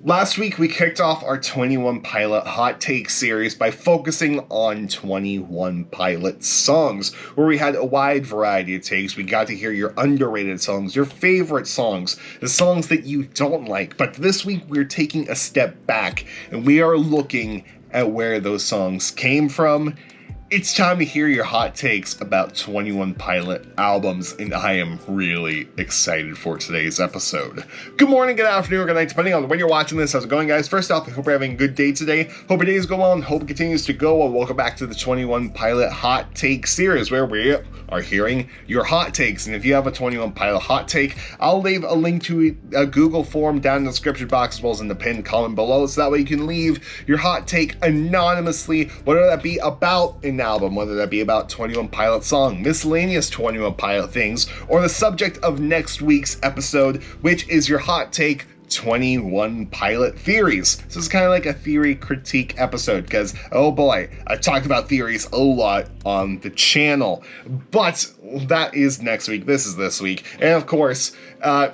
Last week, we kicked off our 21 Pilot Hot Take series by focusing on 21 Pilot songs, where we had a wide variety of takes. We got to hear your underrated songs, your favorite songs, the songs that you don't like. But this week, we're taking a step back, and we are looking at where those songs came from. It's time to hear your hot takes about 21 Pilot albums, and I am really excited for today's episode. Good morning, good afternoon, or good night, depending on when you're watching this. How's it going, guys? First off, I hope you're having a good day today. Hope your days go well, and hope it continues to go well. Welcome back to the 21 Pilot Hot Take series, where we are hearing your hot takes. And if you have a 21 Pilot hot take, I'll leave a link to a Google form down in the description box, as well as in the pinned comment below, so that way you can leave your hot take anonymously, whether that be about an album, whether that be about 21 Pilot song, miscellaneous 21 Pilot things, or the subject of next week's episode, which is your hot take 21 Pilot theories. So it's kind of like a theory critique episode, because, oh boy, I've talked about theories a lot on the channel, but that is next week. This is this week. And of course,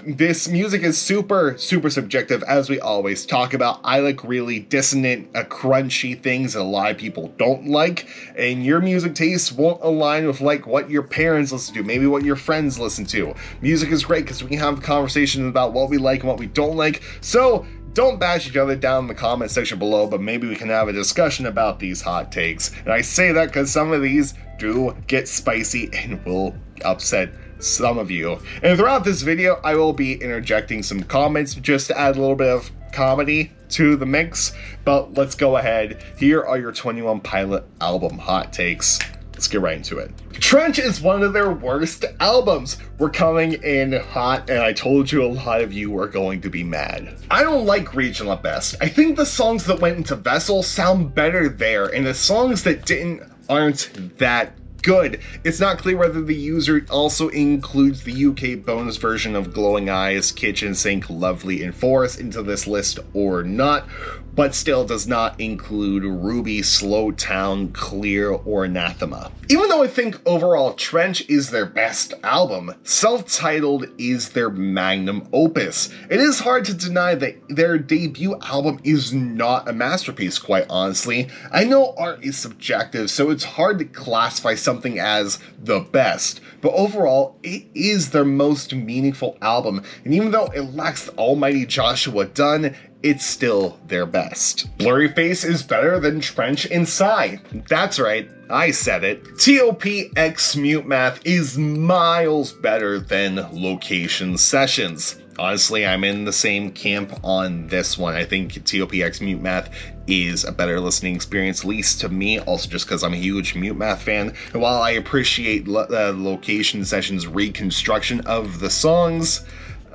this music is super subjective, as we always talk about. I like really dissonant, crunchy things that a lot of people don't like, and your music tastes won't align with like what your parents listen to, maybe what your friends listen to. Music is great because we can have conversations about what we like and what we don't like, so don't bash each other down in the comment section below, but maybe we can have a discussion about these hot takes. And I say that because some of these do get spicy and will upset some of you. And throughout this video, I will be interjecting some comments just to add a little bit of comedy to the mix. But let's go ahead. Here are your 21 Pilot album hot takes. Let's get right into it. Trench is one of their worst albums. We're coming in hot, and I told you a lot of you are going to be mad. I don't like Regional at best. I think the songs that went into Vessel sound better there, and the songs that didn't aren't that good. It's not clear whether the user also includes the UK bonus version of Glowing Eyes, Kitchen Sink, Lovely, and Forest into this list or not, but still does not include Ruby, Slow Town, Clear, or Anathema. Even though I think overall Trench is their best album, Self-Titled is their magnum opus. It is hard to deny that their debut album is not a masterpiece, quite honestly. I know art is subjective, so it's hard to classify something as the best, but overall, it is their most meaningful album, and even though it lacks the almighty Joshua Dunn, it's still their best. Blurryface is better than Trench and Psy. That's right, I said it. T.O.P. x Mute Math is miles better than Location Sessions. Honestly, I'm in the same camp on this one. I think T.O.P. x Mute Math is a better listening experience, at least to me, also just because I'm a huge Mute Math fan. And while I appreciate Location Sessions' reconstruction of the songs,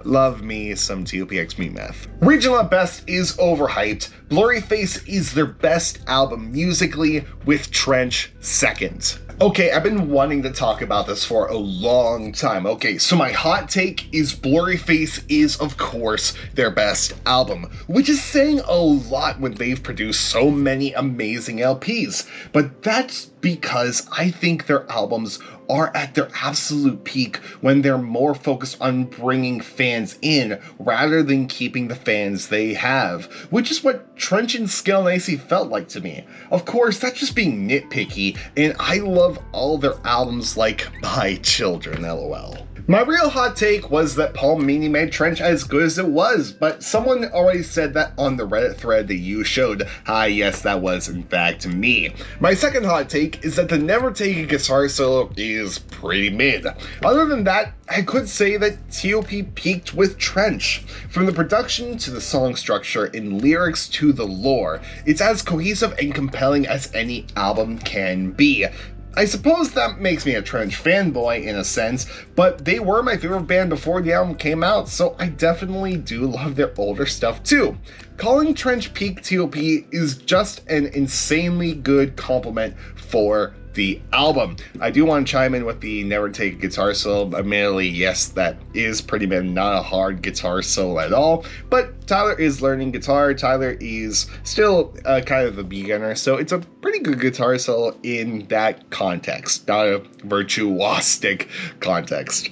love me some T.O.P. x Mute Math. Regional at best is overhyped. Blurryface is their best album musically, with Trench second. Okay, I've been wanting to talk about this for a long time. Okay, so my hot take is Blurryface is, of course, their best album, which is saying a lot when they've produced so many amazing LPs. But that's because I think their albums are at their absolute peak when they're more focused on bringing fans in rather than keeping the fans they have, which is what Trench and Miscellaneous felt like to me. Of course, that's just being nitpicky, and I love all their albums like My Children, lol. My real hot take was that Paul Meany made Trench as good as it was, but someone already said that on the Reddit thread that you showed. Hi, yes, that was in fact me. My second hot take is that the Never Take a Guitar Solo is pretty mid. Other than that, I could say that T.O.P. peaked with Trench. From the production to the song structure and lyrics to the lore, it's as cohesive and compelling as any album can be. I suppose that makes me a Trench fanboy in a sense, but they were my favorite band before the album came out, so I definitely do love their older stuff too. Calling Trench peak T.O.P. is just an insanely good compliment for the album. I do want to chime in with the Never Take a Guitar Solo. Admittedly, yes, that is pretty much not a hard guitar solo at all, but Tyler is learning guitar. Tyler is still kind of a beginner, so it's a pretty good guitar solo in that context, not a virtuosic context.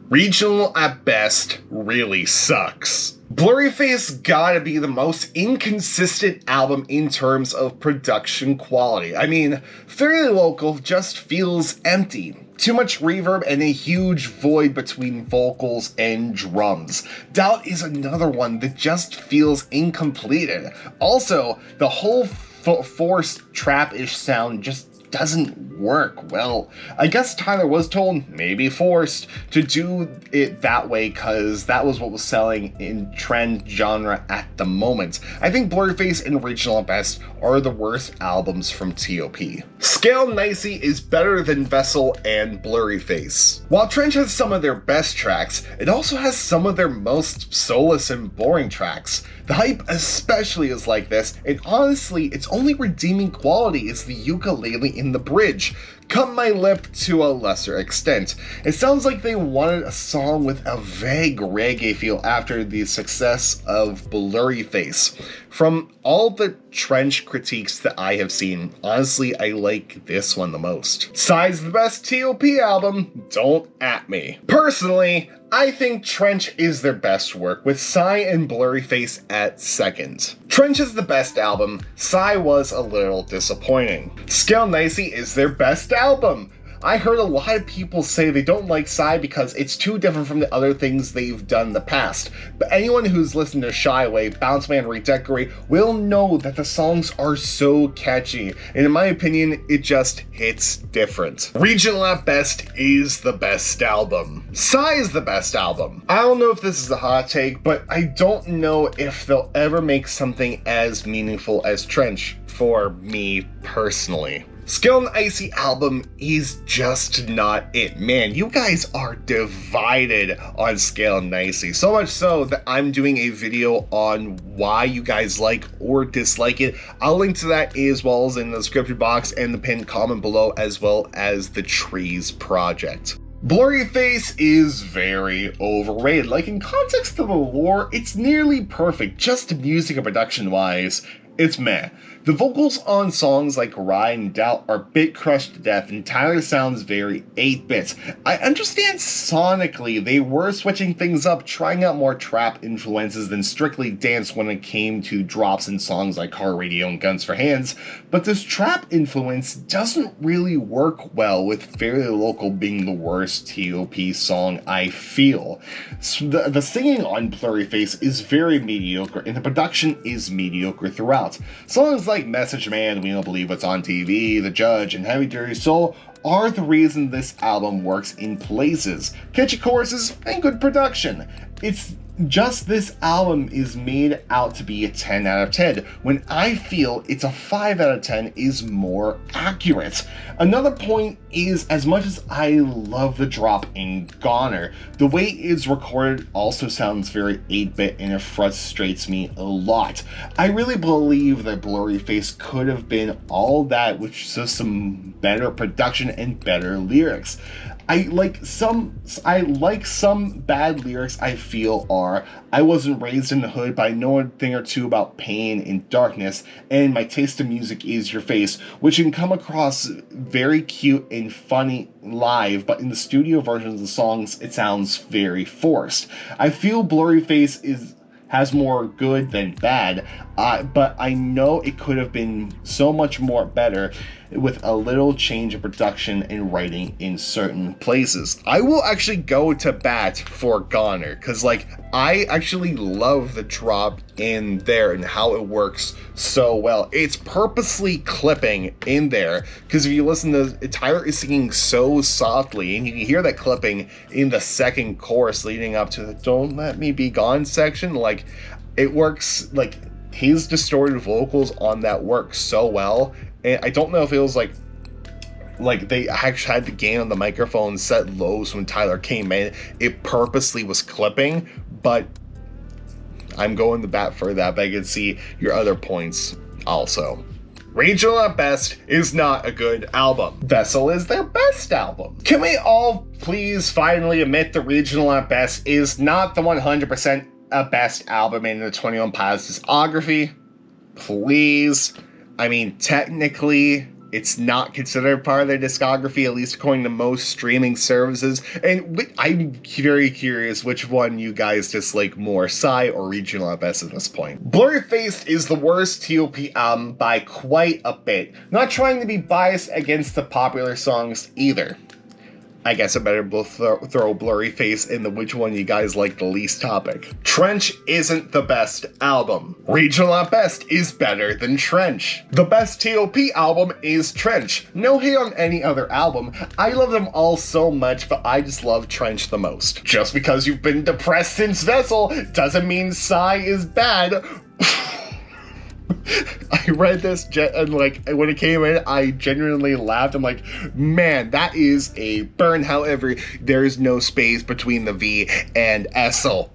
Regional at best really sucks. Blurryface gotta be the most inconsistent album in terms of production quality. I mean, Fairly Local just feels empty. Too much reverb and a huge void between vocals and drums. Doubt is another one that just feels incompleted. Also, the whole forced trap-ish sound just doesn't work. Well, I guess Tyler was told, maybe forced, to do it that way because that was what was selling in trend genre at the moment. I think Blurryface and Regional at Best are the worst albums from T.O.P. Scale Nicey is better than Vessel and Blurryface. While Trench has some of their best tracks, it also has some of their most soulless and boring tracks. The hype especially is like this, and honestly, its only redeeming quality is the ukulele in the bridge. Cut My Lip to a lesser extent. It sounds like they wanted a song with a vague reggae feel after the success of Blurryface. From all the Trench critiques that I have seen, honestly, I like this one the most. Psy's the best T.O.P. album, don't at me. Personally, I think Trench is their best work, with Psy and Blurryface at second. Trench is the best album, Psy was a little disappointing. Scale Nicey is their best album. I heard a lot of people say they don't like Psy because it's too different from the other things they've done in the past. But anyone who's listened to Shy Away, Bounce Man, Redecorate will know that the songs are so catchy. And in my opinion, it just hits different. Regional at Best is the best album. Psy is the best album. I don't know if this is a hot take, but I don't know if they'll ever make something as meaningful as Trench, for me personally. Scale Nicey album is just not it. Man, you guys are divided on Scale Nicey. So much so that I'm doing a video on why you guys like or dislike it. I'll link to that as well as in the description box and the pinned comment below, as well as the Trees project. Blurryface is very overrated. Like, in context to the lore, it's nearly perfect. Just music and production wise, it's meh. The vocals on songs like Ride and Doubt are bit crushed to death, and Tyler sounds very 8-bit. I understand sonically they were switching things up, trying out more trap influences than strictly dance when it came to drops in songs like Car Radio and Guns for Hands, but this trap influence doesn't really work well with Fairly Local being the worst T.O.P. song, I feel. So the singing on Blurryface is very mediocre, and the production is mediocre throughout. Songs like Message Man, We Don't Believe What's on TV, The Judge, and Heavy Dirty Soul are the reason this album works in places. Catchy choruses and good production. It's just this album is made out to be a 10 out of 10, when I feel it's a 5 out of 10 is more accurate. Another point is, as much as I love the drop in Goner, the way it's recorded also sounds very 8-bit and it frustrates me a lot. I really believe that Blurryface could have been all that with just some better production and better lyrics. I like some bad lyrics I feel are, I wasn't raised in the hood, but I know a thing or two about pain and darkness, and my taste of music is your face, which can come across very cute and funny live, but in the studio versions of the songs, it sounds very forced. I feel Blurryface has more good than bad, but I know it could have been so much more better with a little change of production and writing in certain places. I will actually go to bat for Goner, because like, I actually love the drop in there and how it works so well. It's purposely clipping in there, because if you listen to Tyler is singing so softly, and you can hear that clipping in the second chorus leading up to the Don't Let Me Be Gone section. Like, it works, like, his distorted vocals on that work so well. And I don't know if it was like they actually had the gain on the microphone set low, so when Tyler came in, it purposely was clipping, but I'm going to bat for that, but I can see your other points also. Regional at Best is not a good album. Vessel is their best album. Can we all please finally admit that Regional at Best is not the 100% best album in the 21 Pilots discography? Please. I mean, technically, It's not considered part of their discography, at least according to most streaming services. And I'm very curious which one you guys dislike more, Psy or Regional at best at this point. Blurryface is the worst T.O.P. album by quite a bit. Not trying to be biased against the popular songs either. I guess I better throw Blurryface in the which one you guys like the least topic. Trench isn't the best album. Regional at best is better than Trench. The best T.O.P. album is Trench. No hate on any other album. I love them all so much, but I just love Trench the most. Just because you've been depressed since Vessel doesn't mean Psy is bad. I read this and when it came in, I genuinely laughed. I'm like, man, that is a burn. However, there is no space between the V and Essel.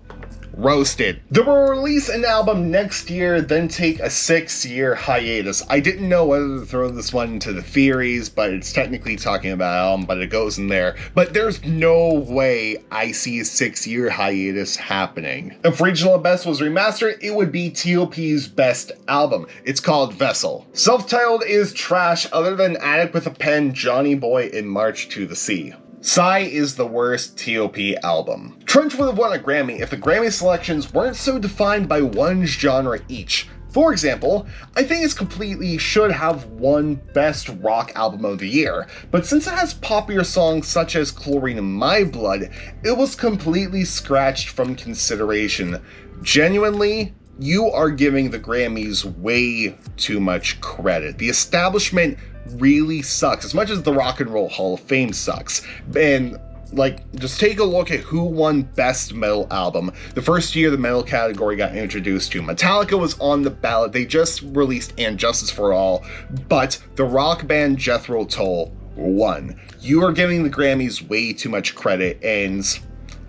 Roasted. They will release an album next year, then take a 6-year hiatus. I didn't know whether to throw this one into the theories, but it's technically talking about an album, but it goes in there. But there's no way I see a 6-year hiatus happening. If Regional at Best was remastered, it would be T.O.P.'s best album. It's called Vessel. Self-titled is trash other than Attic with a Pen, Johnny Boy, and March to the Sea. Psy is the worst T.O.P. album. Trench would have won a Grammy if the Grammy selections weren't so defined by one genre each. For example, I think it completely should have won Best Rock Album of the Year, but since it has popular songs such as Chlorine in My Blood, it was completely scratched from consideration. Genuinely, you are giving the Grammys way too much credit. The establishment really sucks, as much as the Rock and Roll Hall of Fame sucks. And just take a look at who won Best Metal Album the first year the metal category got introduced to. Metallica was on the ballot. They just released And Justice for All, but the rock band Jethro Tull won. You are giving the Grammys way too much credit, and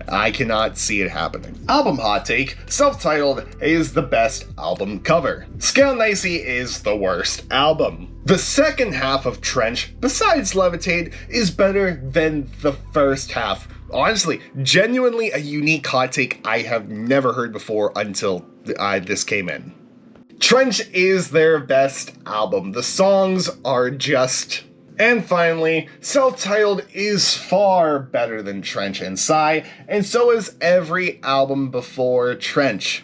I cannot see it happening. Album hot take, Self-Titled is the best album cover. Scale Nicey is the worst album. The second half of Trench, besides Levitate, is better than the first half. Honestly, genuinely a unique hot take I have never heard before until this came in. Trench is their best album. The songs are just... And finally, Self-Titled is far better than Trench and Psy, and so is every album before Trench.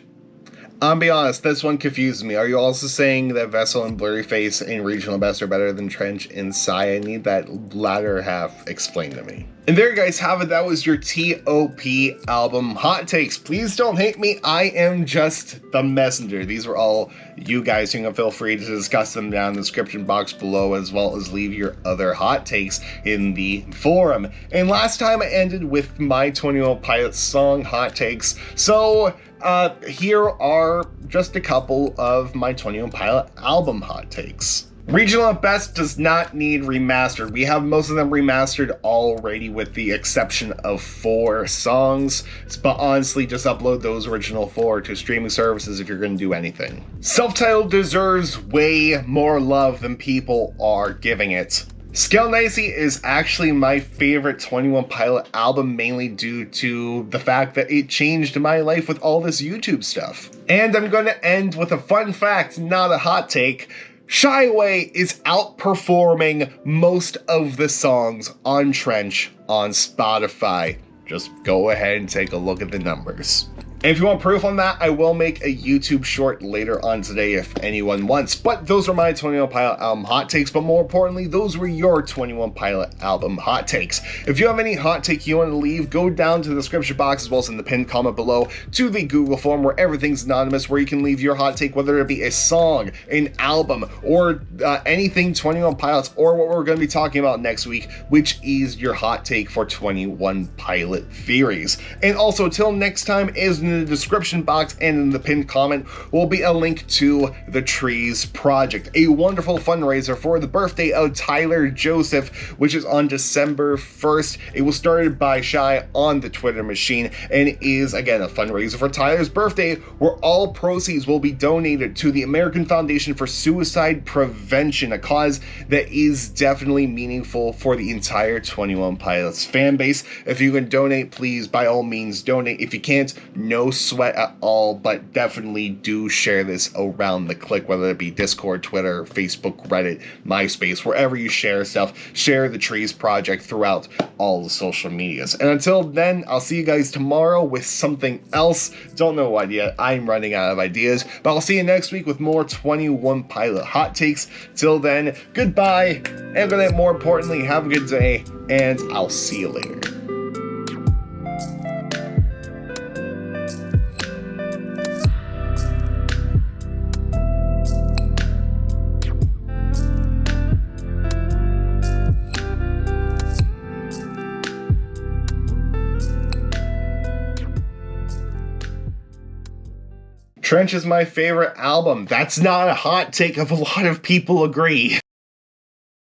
I'll be honest, this one confuses me. Are you also saying that Vessel and Blurryface and Regional Best are better than Trench and Psy? I need that latter half explained to me. And there you guys have it. That was your T.O.P. album hot takes. Please don't hate me. I am just the messenger. These were all you guys. You can feel free to discuss them down in the description box below, as well as leave your other hot takes in the forum. And last time I ended with my 21 Pilots song hot takes. So here are just a couple of my 21 Pilot album hot takes. Regional at Best does not need remastered. We have most of them remastered already with the exception of 4 songs. But honestly, just upload those original 4 to streaming services if you're going to do anything. Self-Titled deserves way more love than people are giving it. Scale Nicey is actually my favorite 21 Pilot album, mainly due to the fact that it changed my life with all this YouTube stuff. And I'm going to end with a fun fact, not a hot take. Shy Away is outperforming most of the songs on Trench on Spotify. Just go ahead and take a look at the numbers. And if you want proof on that, I will make a YouTube short later on today if anyone wants. But those are my 21 Pilot album hot takes, but more importantly, those were your 21 Pilot album hot takes. If you have any hot take you want to leave, go down to the description box as well as in the pinned comment below to the Google form where everything's anonymous, where you can leave your hot take, whether it be a song, an album, or anything 21 Pilots, or what we're going to be talking about next week, which is your hot take for 21 Pilot theories. And also, till next time, is in the description box and in the pinned comment will be a link to the Trees Project, a wonderful fundraiser for the birthday of Tyler Joseph, which is on December 1st. It was started by Shy on the Twitter machine and is, again, a fundraiser for Tyler's birthday, where all proceeds will be donated to the American Foundation for Suicide Prevention, a cause that is definitely meaningful for the entire 21 Pilots fan base. If you can donate, please, by all means, donate. If you can't, no no sweat at all, but definitely do share this around the click, whether it be Discord, Twitter, Facebook, Reddit, MySpace, wherever you share stuff. Share the Trees Project throughout all the social medias. And until then, I'll see you guys tomorrow with something else. Don't know what yet. I'm running out of ideas, but I'll see you next week with more 21 Pilot hot takes. Till then, goodbye, and good night. More importantly, have a good day, and I'll see you later. Trench is my favorite album. That's not a hot take if a lot of people agree.